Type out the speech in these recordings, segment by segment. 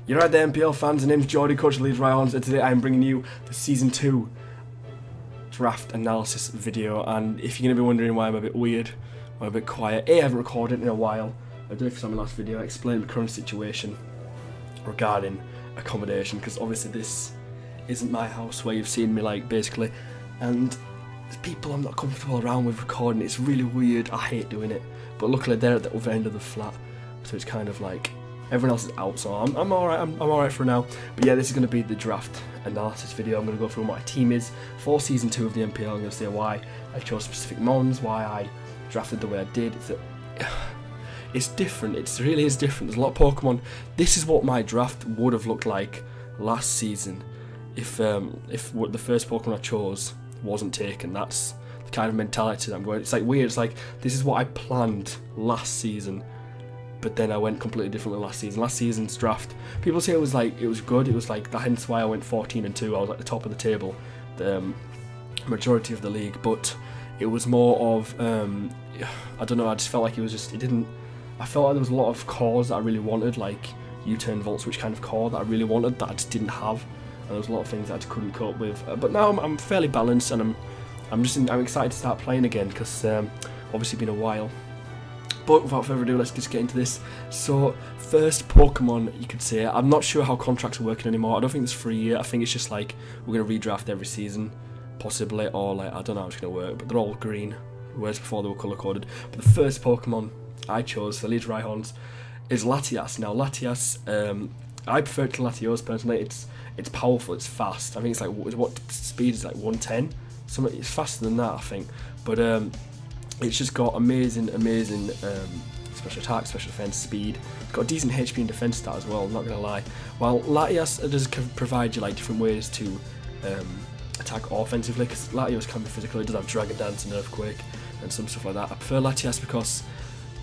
You're right there, MPL fans. The name's Jordy, coach of Leeds Rhyhorns, and today I'm bringing you the Season 2 draft analysis video. And if you're going to be wondering why I'm a bit weird, or a bit quiet, I haven't recorded in a while. I did it for my last video. I explained the current situation regarding accommodation, because obviously this isn't my house where you've seen me, like, basically. And there's people I'm not comfortable around with recording. It's really weird. I hate doing it. But luckily they're at the other end of the flat, so it's kind of like everyone else is out, so I'm alright. I'm alright for now. But yeah, this is going to be the draft analysis video. I'm going to go through what my team is for Season 2 of the MPL. I'm going to say why I chose specific mons, why I drafted the way I did. It's different. It really is different. There's a lot of Pokemon. This is what my draft would have looked like last season if the first Pokemon I chose wasn't taken. That's the kind of mentality that I'm going. It's like weird. It's like this is what I planned last season, but then I went completely differently last season. Last season's draft, people say it was good. It was like that, hence why I went 14-2. I was at the top of the table, the majority of the league. But it was more of I don't know. I just felt like it was just I felt like there was a lot of cores that I really wanted, like U-turn Volt Switch kind of core that I really wanted that I just didn't have, and there was a lot of things that I just couldn't cope with. But now I'm fairly balanced, and I'm excited to start playing again, because obviously been a while. But without further ado, let's just get into this. So, first Pokemon, you could say, I'm not sure how contracts are working anymore. I don't think it's for a year. I think it's just like we're going to redraft every season, possibly, or like I don't know how it's going to work, but they're all green, whereas before they were colour-coded. But the first Pokemon I chose for Leeds Rhyhorns is Latias. Now, Latias, I prefer it to Latios personally. It's powerful, it's fast. I think it's like, what speed is it, like 110? It's faster than that, I think. But it's just got amazing special attack, special defense, speed. It's got a decent HP and defense stat as well, I'm not going to lie. While Latias does provide you like different ways to attack offensively, because Latios can be physical. It does have Dragon Dance and Earthquake and some stuff like that. I prefer Latias because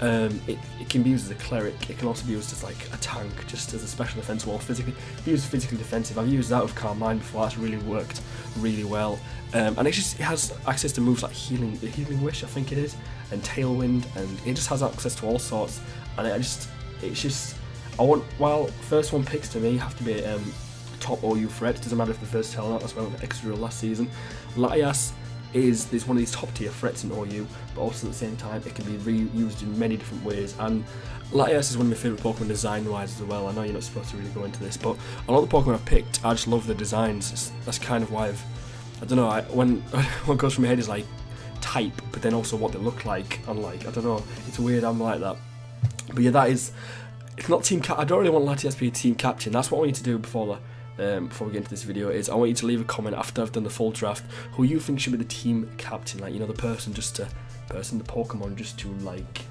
it can be used as a cleric. It can also be used as like a tank, just as a special defense wall. Physically, be used physically defensive. I've used that with Calm Mind before. That's really worked really well. And it has access to moves like the Healing Wish, I think it is, and Tailwind, and it just has access to all sorts. And while first one picks to me have to be top OU threat. It doesn't matter if the first Talent, that's why I went extra last season. Latias is one of these top tier threats in OU, but also at the same time it can be reused in many different ways. And Latias is one of my favourite Pokemon design wise as well. I know you're not supposed to really go into this, but a lot of the Pokemon I've picked, I just love the designs. That's kind of why I don't know, when what goes through my head is like type, but then also what they look like. I'm like, I don't know, it's weird, I'm like that. But yeah, it's not team cap. I don't really want Latias to be a team captain. That's what I want you to do before we get into this video. Is I want you to leave a comment after I've done the full draft who you think should be the team captain, like, you know, the Pokemon just to like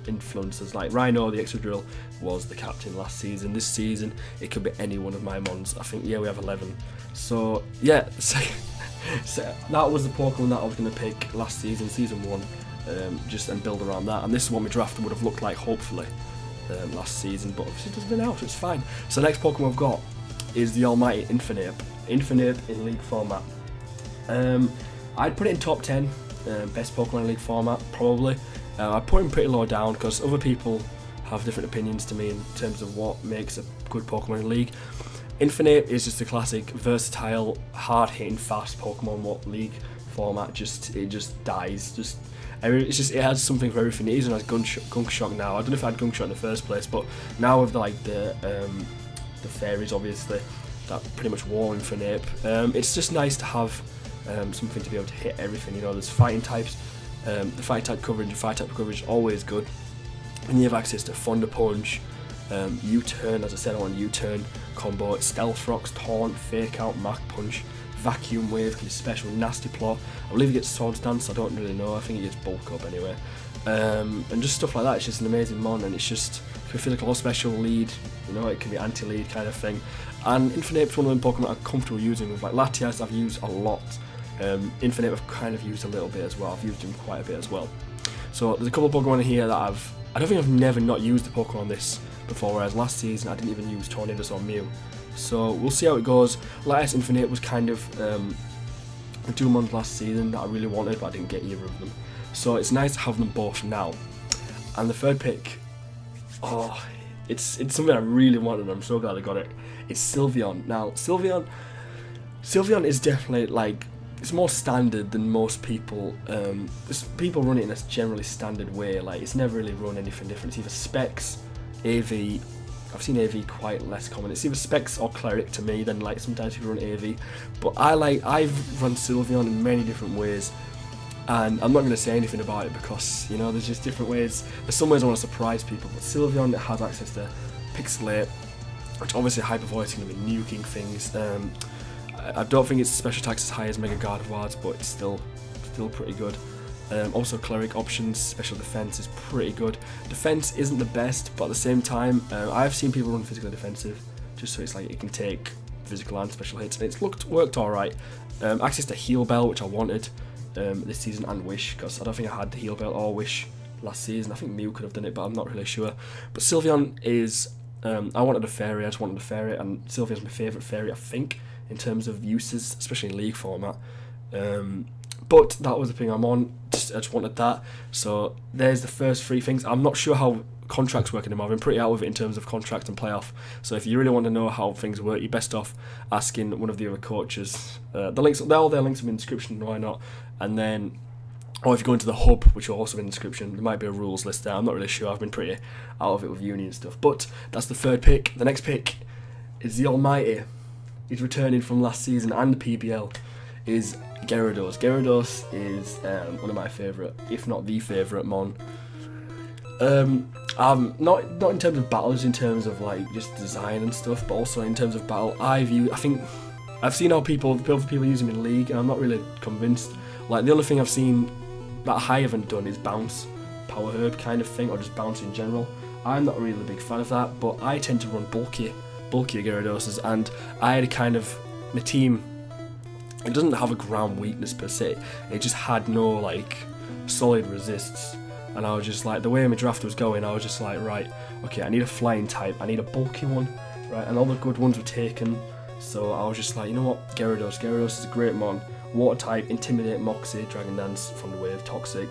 influence us. Like Rhino, the Excadrill, was the captain last season. This season it could be any one of my mons. I think, yeah, we have 11. So yeah, so that was the Pokemon that I was going to pick last season, season 1, and build around that. And this is what my draft would have looked like, hopefully, last season. But obviously it doesn't been out, so it's fine. So the next Pokemon I've got is the almighty Infernape. Infernape in League format. I'd put it in top 10 best Pokemon in League format, probably. I put him pretty low down because other people have different opinions to me in terms of what makes a good Pokemon in League. Infernape is just a classic, versatile, hard-hitting, fast Pokemon. What League format it just dies. It has something for everything. It even has Gunk Shock now. I don't know if I had Gunk Shock in the first place, but now with the fairies, obviously, that pretty much wall Infernape. It's just nice to have something to be able to hit everything. You know, there's fighting types. The fighting type coverage and fire type coverage is always good. And you have access to Thunder Punch, U-turn, as I said, I want U-turn combo, Stealth Rocks, Taunt, Fake Out, Mach Punch, Vacuum Wave, can be special, Nasty Plot. I believe it gets Swords Dance, I don't really know, I think it gets Bulk Up anyway. And just stuff like that. It's just an amazing mon, and it's just, it can feel like a low special lead, you know, it can be anti-lead kind of thing. And Infernape's one of them Pokemon I'm comfortable using with. Like Latias I've used a lot, Infernape I've kind of used a little bit as well. I've used him quite a bit as well. So there's a couple of Pokemon in here that I don't think I've never not used the Pokemon on this before, whereas last season I didn't even use Tornadus or Mew. So we'll see how it goes. Latias Infernape was kind of the 2 months last season that I really wanted, but I didn't get either of them. So it's nice to have them both now. And the third pick, it's something I really wanted. I'm so glad I got it. It's Sylveon. Now Sylveon is definitely like, it's more standard than most people. People run it in a generally standard way. Like, it's never really run anything different. It's either Specs, AV. I've seen AV quite less common. It's either Specs or Cleric to me. Then like sometimes people run AV, but I've run Sylveon in many different ways, and I'm not going to say anything about it because, you know, there's just different ways. There's some ways I want to surprise people, but Sylveon has access to Pixelate, which obviously Hyper Voice is going to be nuking things. I don't think its special attack's as high as Mega Gardevoirds, but it's still pretty good. Also Cleric options, special defense is pretty good. Defense isn't the best, but at the same time, I've seen people run physical defensive, just so it's like it can take physical and special hits, and it's worked alright. Access to Heal Bell, which I wanted this season, and Wish, because I don't think I had the Heal Bell or Wish last season. I think Mew could have done it, but I'm not really sure. But Sylveon is, I wanted a fairy, I just wanted a fairy, and Sylveon's my favourite fairy, I think, in terms of uses, especially in League format. But that was the thing I'm on. I just wanted that. So there's the first three things. I'm not sure how contracts work anymore. I've been pretty out of it in terms of contract and playoff. So if you really want to know how things work, you're best off asking one of the other coaches. All their links are in the description. Why not? And then, or if you go into the hub, which are also in the description, there might be a rules list there. I'm not really sure. I've been pretty out of it with uni and stuff. But that's the third pick. The next pick is the Almighty. He's returning from last season and the PBL. Is Gyarados. Gyarados is one of my favourite, if not the favourite mon. Not in terms of battles, in terms of like just design and stuff, but also in terms of battle. I think I've seen how people use him in League, and I'm not really convinced. Like, the only thing I've seen that I haven't done is bounce, power herb kind of thing, or just bounce in general. I'm not really a big fan of that, but I tend to run bulkier Gyaradoses, and I had a kind of, the team, it doesn't have a ground weakness per se, it just had no like solid resists, and I was just like, the way my draft was going, I was just like, right, okay, I need a flying type, I need a bulky one, right, and all the good ones were taken, so I was just like, you know what, Gyarados is a great mon, water type, Intimidate, Moxie, Dragon Dance from the wave, Toxic,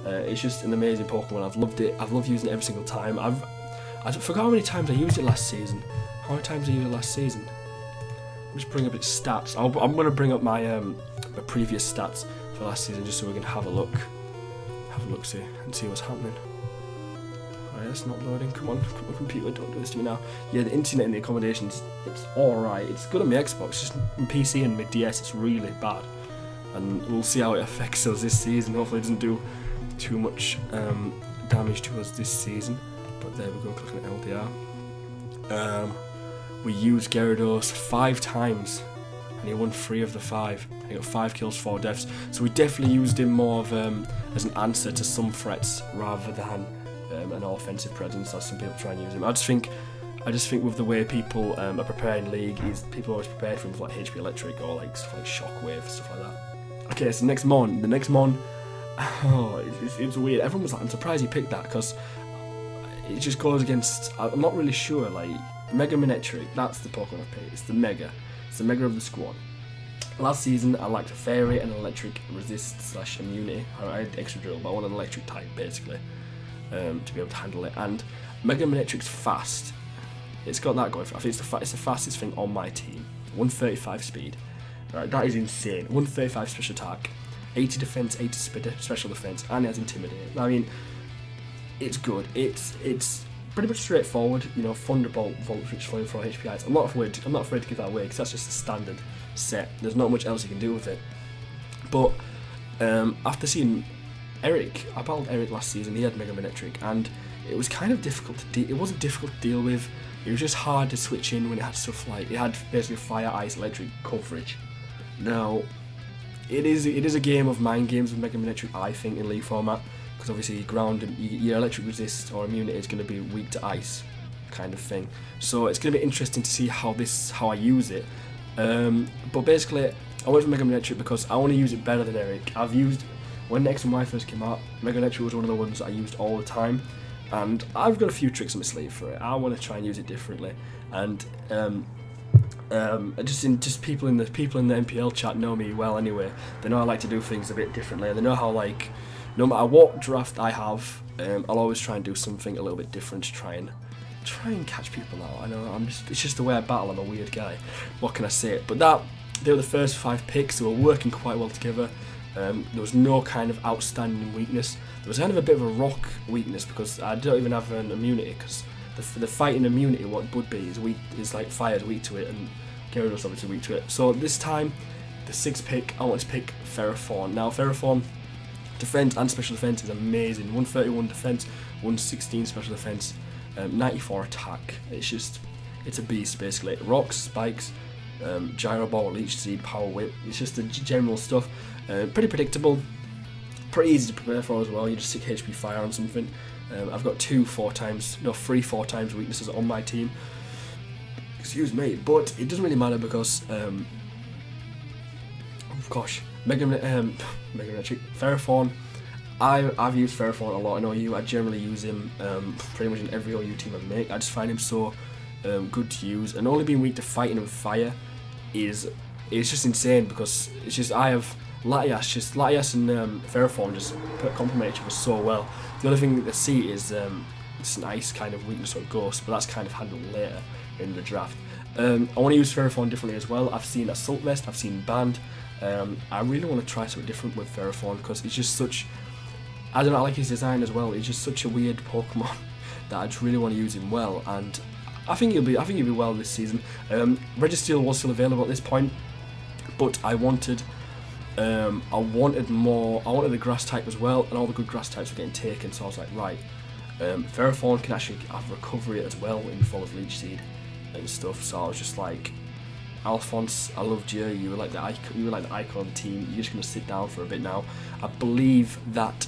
it's just an amazing Pokemon. I've loved it, I've loved using it every single time. I forgot how many times I used it last season. How many times I used it last season? Just bring up its stats. I'm going to bring up my previous stats for last season just so we can have a look. See what's happening. Alright, that's not loading. Come on, computer, don't do this to me now. Yeah, the internet and the accommodations, it's alright. It's good on my Xbox, just on PC and my DS it's really bad. And we'll see how it affects us this season. Hopefully it doesn't do too much damage to us this season. But there we go, clicking at LDR. We used Gyarados 5 times, and he won 3 of the 5. He got 5 kills, 4 deaths. So we definitely used him more of as an answer to some threats rather than an offensive presence as some people try and use him. I just think with the way people are preparing League, people are always prepared for him for like HP Electric or like stuff like Shockwave, stuff like that. Okay, so the next mon, oh, it's weird. Everyone was like, I'm surprised he picked that because it just goes against. I'm not really sure, like. Mega Manectric, that's the Pokemon I've picked. It's the Mega of the squad. Last season I liked a Fairy and an Electric Resist / Immunity. I had Extra Drill, but I want an Electric type basically to be able to handle it. And Mega Manectric's fast. It's got that going for it. I think it's the fastest thing on my team. 135 speed. Right, that is insane. 135 special attack, 80 defense, 80 special defense, and it has Intimidate. I mean, it's good. It's pretty much straightforward, you know, Thunderbolt, Volt Switch, Flame for HP heights. I'm not afraid to give that away because that's just a standard set. There's not much else you can do with it. But after seeing Eric, I battled Eric last season. He had Mega Manectric, and it was kind of difficult to deal. It wasn't difficult to deal with. It was just hard to switch in when it had stuff like it had basically fire, ice, electric coverage. Now, it is a game of mind games with Mega Manectric, I think, in League format. Because obviously your electric resist or immunity is going to be weak to ice kind of thing. So it's going to be interesting to see how I use it. But basically, I went for Mega Manectric because I want to use it better than Eric. When X and Y first came out, Mega Manectric was one of the ones that I used all the time. And I've got a few tricks on my sleeve for it. I want to try and use it differently. And just people in the MPL chat know me well anyway. They know I like to do things a bit differently. They know how, like, no matter what draft I have, I'll always try and do something a little bit different to try and try and catch people out. I know it's just the way I battle. I'm a weird guy. What can I say? But they were the first 5 picks. They were working quite well together. There was no kind of outstanding weakness. There was kind of a bit of a rock weakness because I don't even have an immunity, because the fighting immunity, what would be, is like fire's weak to it, and Gyarados obviously weak to it. So this time, the 6th pick, I want to pick Ferrothorn. Now Ferrothorn, defense and special defense is amazing. 131 defense, 116 special defense, 94 attack. It's a beast basically. Rocks, spikes, gyro ball, leech seed, power whip. It's just the general stuff. Pretty predictable, pretty easy to prepare for as well. You just stick HP fire on something. I've got 3 4 times weaknesses on my team. Excuse me, but it doesn't really matter because Mega Electric, Ferrothorn. I've used Ferrothorn a lot. I know I generally use him pretty much in every OU team I make. I just find him so good to use, and only being weak to fighting and fire it's just insane, because it's just I have Latias and Ferrothorn just complement each other so well. The only thing that I see is it's an ice kind of weakness or ghost, but that's kind of handled later in the draft. I want to use Ferrothorn differently as well. I've seen Assault Vest, I've seen Band. I really want to try something different with Ferrothorn, because it's just such, I don't know, I like his design as well. It's just such a weird Pokemon that I just really want to use him well, and I think he'll be well this season. Registeel was still available at this point, but I wanted the grass type as well, and all the good grass types were getting taken, so I was like, right, Ferrothorn can actually have recovery as well in full of Leech Seed and stuff, so I was just like, Alphonse, I loved you. You were like the icon of the team. You're just gonna sit down for a bit now. I believe that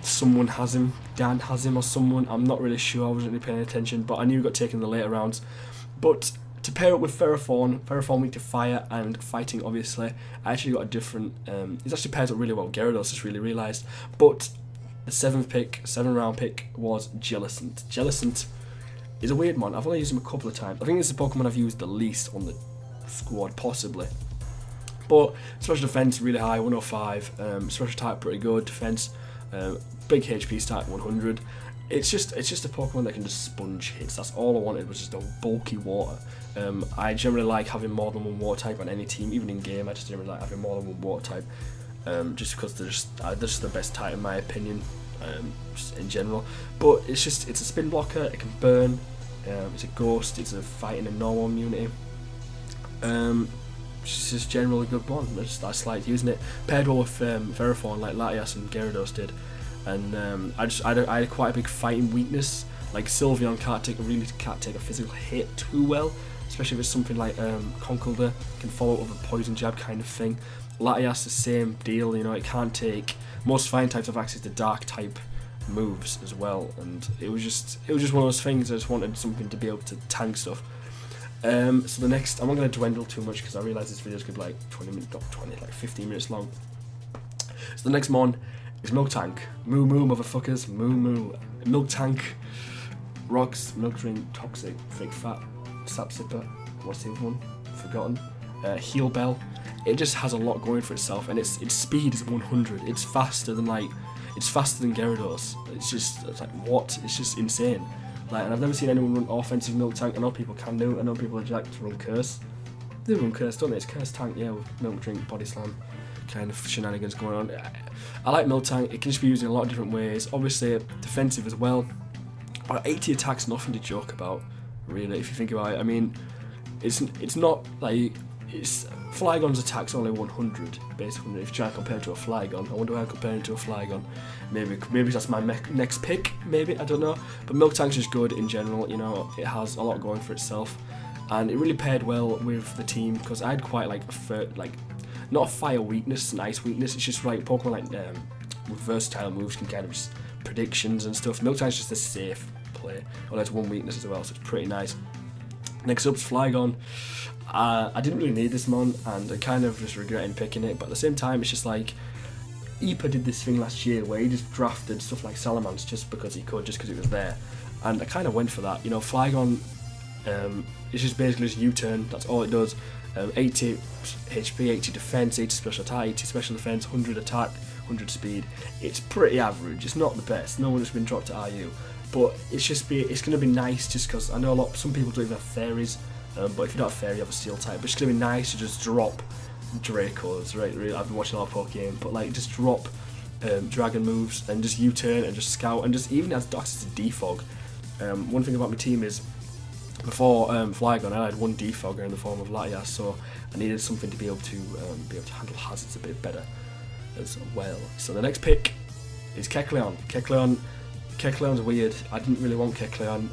someone has him. Dan has him or someone. I'm not really sure. I wasn't really paying attention, but I knew he got taken in the later rounds. But to pair it with Ferrothorn weak to fire and fighting, obviously, I actually got a different. It actually pairs up really well. Gyarados, just really realised. But the 7th round pick was Jellicent. Jellicent is a weird one. I've only used him a couple of times. I think it's the Pokemon I've used the least on the squad, possibly. But special defense really high, 105. Special type pretty good. Defense, big HP stat, 100. It's just a Pokemon that can just sponge hits. That's all I wanted, was just a bulky water. I generally like having more than one water type on any team, even in game. I just generally like having more than one water type, just because they're just the best type in my opinion. Just in general, but it's a spin blocker. It can burn. It's a ghost. It's a fighting and normal immunity. It's just generally a good one. I just like using it paired well with Ferrothorn, like Latias and Gyarados did, and I had quite a big fighting weakness. Like Sylveon can't take a physical hit too well, especially if it's something like Conkeldurr can follow up with a poison jab kind of thing. Latias the same deal. You know, it can't take. Most fighting types have access to dark type moves as well, and it was just one of those things. I just wanted something to be able to tank stuff. So the next, I'm not going to dwindle too much because I realise this video is going to be like 20 minutes, not 20, like 15 minutes long. So the next mon is Miltank. Moo moo motherfuckers, moo moo. Miltank, rocks, milk drink, toxic, fake fat, sap sipper. What's the other one? Forgotten. Heal bell. It just has a lot going for itself, and its speed is 100. It's faster than Gyarados. It's like what? It's just insane. Like, and I've never seen anyone run offensive Milk Tank. I know people can do. I know people like to run Curse. They run Curse, don't they? It's Curse Tank, yeah, with Milk Drink, Body Slam, kind of shenanigans going on. I like Milk Tank. It can just be used in a lot of different ways. Obviously, defensive as well. But 80 attacks, nothing to joke about, really. If you think about it, I mean, it's not like Flygon's attack's only 100, basically. If you try and compare it to a Flygon, I wonder why I'm comparing it to a Flygon. Maybe that's my next pick. Maybe, I don't know. But Milk Tank's just good in general. You know, it has a lot going for itself, and it really paired well with the team because I had quite like not a fire weakness, an ice weakness. It's just like Pokemon like with versatile moves can kind of just predictions and stuff. Milk Tank's just a safe play. Well, that's one weakness as well, so it's pretty nice. Next up's Flygon. I didn't really need this mon, and I kind of just regretting picking it, but at the same time it's just like Ipa did this thing last year where he just drafted stuff like Salamence just because he could, just because it was there, and I kind of went for that. You know, Flygon, it's just basically just U-turn, that's all it does. 80 HP, 80 defense, 80 special attack, 80 special defense, 100 attack, 100 speed. It's pretty average, it's not the best. No one has been dropped to RU, but it's gonna be nice just because I know some people don't even have fairies, but if you don't have fairy, you have a steel type. But it's gonna be nice to just drop Dracos, right? Really, I've been watching a lot of Pokemon, but like just drop dragon moves and just U-turn and just scout and just even as access to defog. One thing about my team is before Flygon, I had one defogger in the form of Latias, so I needed something to be able to handle hazards a bit better as well. So the next pick is Kecleon. Kecleon's weird. I didn't really want Kecleon.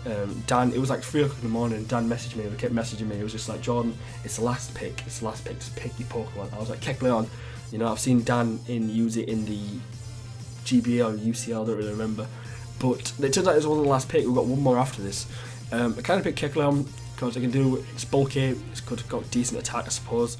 Dan, it was like 3 o'clock in the morning. Dan messaged me. He kept messaging me. He was just like, Jordan, it's the last pick. It's the last pick. Just pick your Pokemon. I was like, Kecleon. You know, I've seen Dan use it in the GBA or UCL. I don't really remember. But it turns out this wasn't the last pick. We've got one more after this. I kind of picked Kecleon because I can do. It's bulky. It's got decent attack, I suppose.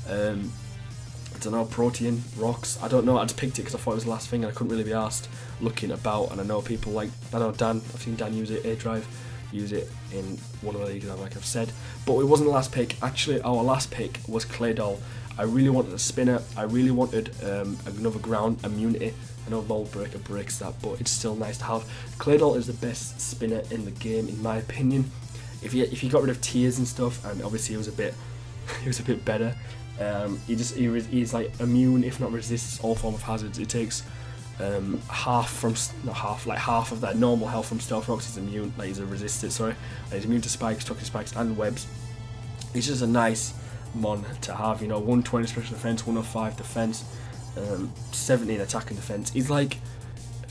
I don't know, protein, rocks, I don't know, I just picked it because I thought it was the last thing and I couldn't really be asked looking about, and I know people like, I know Dan, I've seen Dan use it, A-Drive, use it in one of the leagues like I've said, but it wasn't the last pick. Actually our last pick was Claydol. I really wanted a spinner, I really wanted another ground immunity. I know Mold Breaker breaks that, but it's still nice to have. Claydol is the best spinner in the game in my opinion. If you got rid of tears and stuff, and obviously he was a bit better. He's like immune, if not resists all form of hazards. It takes half of that normal health from Stealth Rocks. He's immune, like he's a resistant, sorry. He's immune to spikes, toxic spikes, and webs. It's just a nice mon to have, you know. 120 special defense, 105 defense, 17 attack and defense. He's like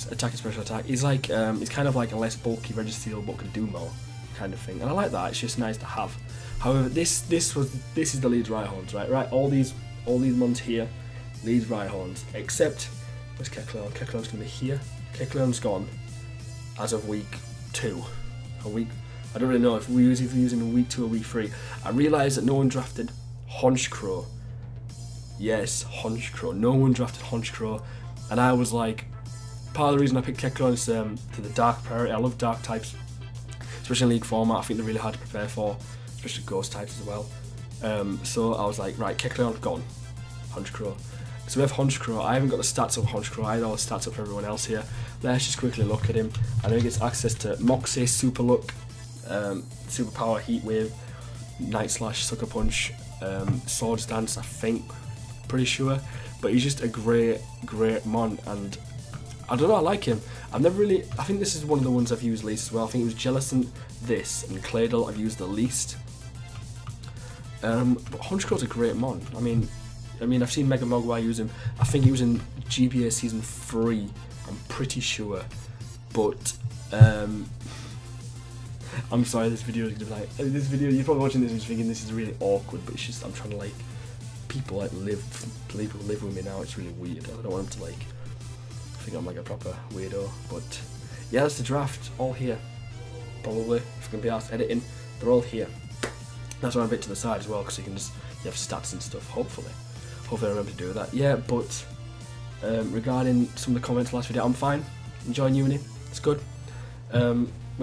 attack and special attack. He's like he's kind of like a less bulky Registeel but can do more kind of thing, and I like that. It's just nice to have. However, this is the Leeds Rhyhorns, right? All these mons here, Leeds Rhyhorns, except where's Kecleon? Kecleon's gonna be here. Kecleon's gone as of week 2. I don't really know if we use him in week 2 or week 3. I realised that no one drafted Honchkrow. Yes, Honchkrow. No one drafted Honchkrow, and I was like, part of the reason I picked Kecleon is to the dark priority. I love dark types, especially in league format. I think they're really hard to prepare for, especially ghost types as well. So I was like, right, Kecleon gone, Honchkrow. So we have Honchkrow. I haven't got the stats of Honchkrow. I had all the stats up for everyone else here. Let's just quickly look at him. I know he gets access to Moxie, Super Look, Superpower, Heat Wave, Night Slash, Sucker Punch, Swords Dance, I think, pretty sure. But he's just a great mon, and I don't know, I like him. I think this is one of the ones I've used least as well. I think it was Jellicent, this, and Claydol I've used the least. But Honchkrow's a great mon. I mean, I've seen Mega Mogwai use him. I think he was in GBA Season 3, I'm pretty sure. But, I'm sorry, this video is going to be like, you're probably watching this and thinking this is really awkward, but it's just, I'm trying to like, people live with me now, it's really weird. I don't want them to like, think I'm like a proper weirdo, but yeah, that's the draft, all here. Probably, if I'm going to be asked editing, they're all here. That's why I'm a bit to the side as well, because you have stats and stuff, hopefully I remember to do that. Yeah, but regarding some of the comments last video, I'm fine, enjoying uni, it's good. We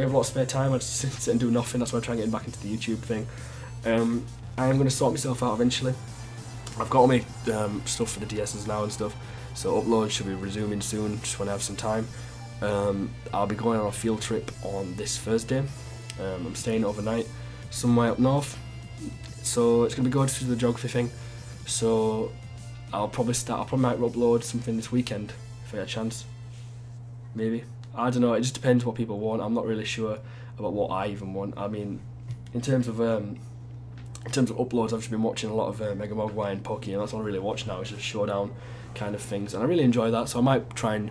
have a lot of spare time, I just sit and do nothing, that's why I'm trying to get back into the YouTube thing. I am going to sort myself out eventually. I've got all my stuff for the DSs now and stuff, so upload should be resuming soon, just when I have some time. I'll be going on a field trip on this Thursday. I'm staying overnight somewhere up north, so it's going to be good to do the geography thing. So I probably might upload something this weekend if I get a chance. Maybe. I don't know, it just depends what people want. I'm not really sure about what I even want. I mean, in terms of uploads, I've just been watching a lot of Mega Mogwai and Pokemon. That's all I really watch now, it's just showdown kind of things, and I really enjoy that, so I might try and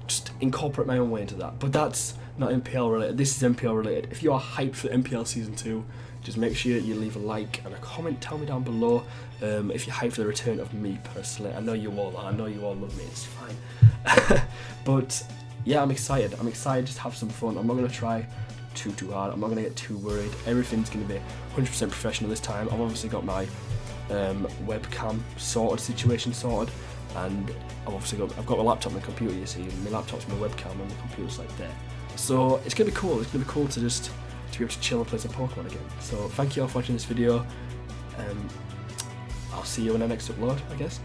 just incorporate my own way into that. But that's not MPL related, this is MPL related. If you are hyped for MPL Season 2, just make sure you leave a like and a comment, tell me down below if you're hyped for the return of me personally. I know you all are, I know you all love me, it's fine. But yeah, I'm excited just to have some fun. I'm not going to try too hard, I'm not going to get too worried. Everything's going to be 100% professional this time. I've obviously got my webcam situation sorted, and I've got my laptop and the computer, you see, and my laptop's my webcam and the computer's like there. So it's going to be cool, to be able to chill and play some Pokemon again. So thank you all for watching this video, I'll see you in the next upload, I guess.